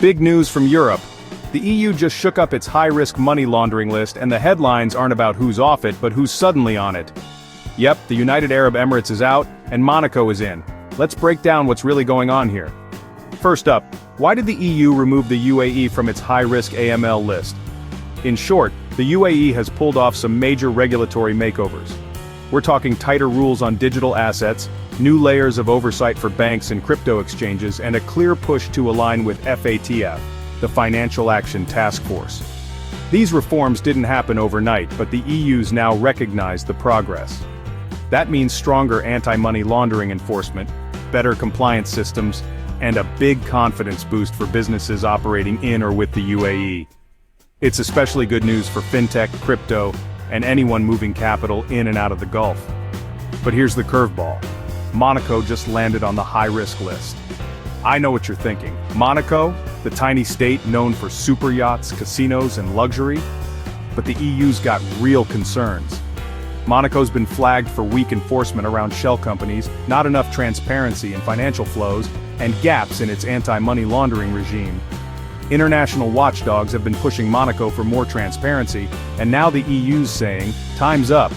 Big news from Europe. The EU just shook up its high-risk money laundering list, and the headlines aren't about who's off it but who's suddenly on it. Yep, the United Arab Emirates is out, and Monaco is in. Let's break down what's really going on here. First up, why did the EU remove the UAE from its high-risk AML list? In short, the UAE has pulled off some major regulatory makeovers. We're talking tighter rules on digital assets, new layers of oversight for banks and crypto exchanges, and a clear push to align with FATF, the Financial Action Task Force. These reforms didn't happen overnight, but the EU's now recognize the progress. That means stronger anti-money laundering enforcement, better compliance systems, and a big confidence boost for businesses operating in or with the UAE. It's especially good news for fintech, crypto, and anyone moving capital in and out of the Gulf. But here's the curveball. Monaco just landed on the high-risk list. I know what you're thinking. Monaco, the tiny state known for super yachts, casinos, and luxury? But the EU's got real concerns. Monaco's been flagged for weak enforcement around shell companies, not enough transparency in financial flows, and gaps in its anti-money laundering regime. International watchdogs have been pushing Monaco for more transparency, and now the EU's saying, time's up.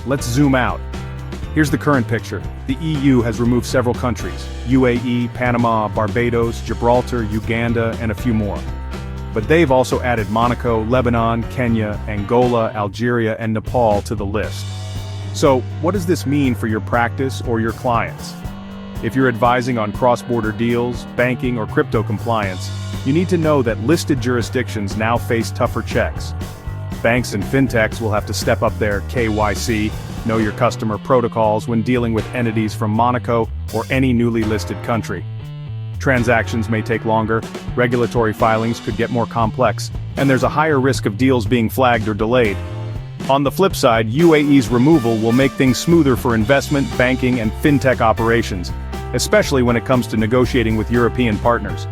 Let's zoom out. Here's the current picture. The EU has removed several countries: UAE, Panama, Barbados, Gibraltar, Uganda, and a few more. But they've also added Monaco, Lebanon, Kenya, Angola, Algeria, and Nepal to the list. So, what does this mean for your practice or your clients? If you're advising on cross-border deals, banking, or crypto compliance, you need to know that listed jurisdictions now face tougher checks. Banks and fintechs will have to step up their KYC, know your customer protocols, when dealing with entities from Monaco or any newly listed country. Transactions may take longer, regulatory filings could get more complex, and there's a higher risk of deals being flagged or delayed. On the flip side, UAE's removal will make things smoother for investment, banking, and fintech operations, especially when it comes to negotiating with European partners.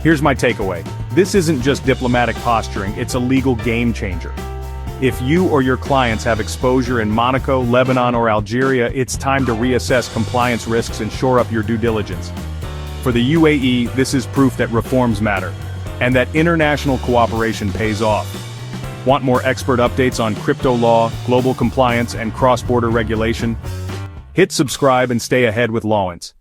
Here's my takeaway. This isn't just diplomatic posturing, it's a legal game changer. If you or your clients have exposure in Monaco, Lebanon, or Algeria, it's time to reassess compliance risks and shore up your due diligence. For the UAE, this is proof that reforms matter, and that international cooperation pays off. Want more expert updates on crypto law, global compliance, and cross-border regulation? Hit subscribe and stay ahead with Lawence.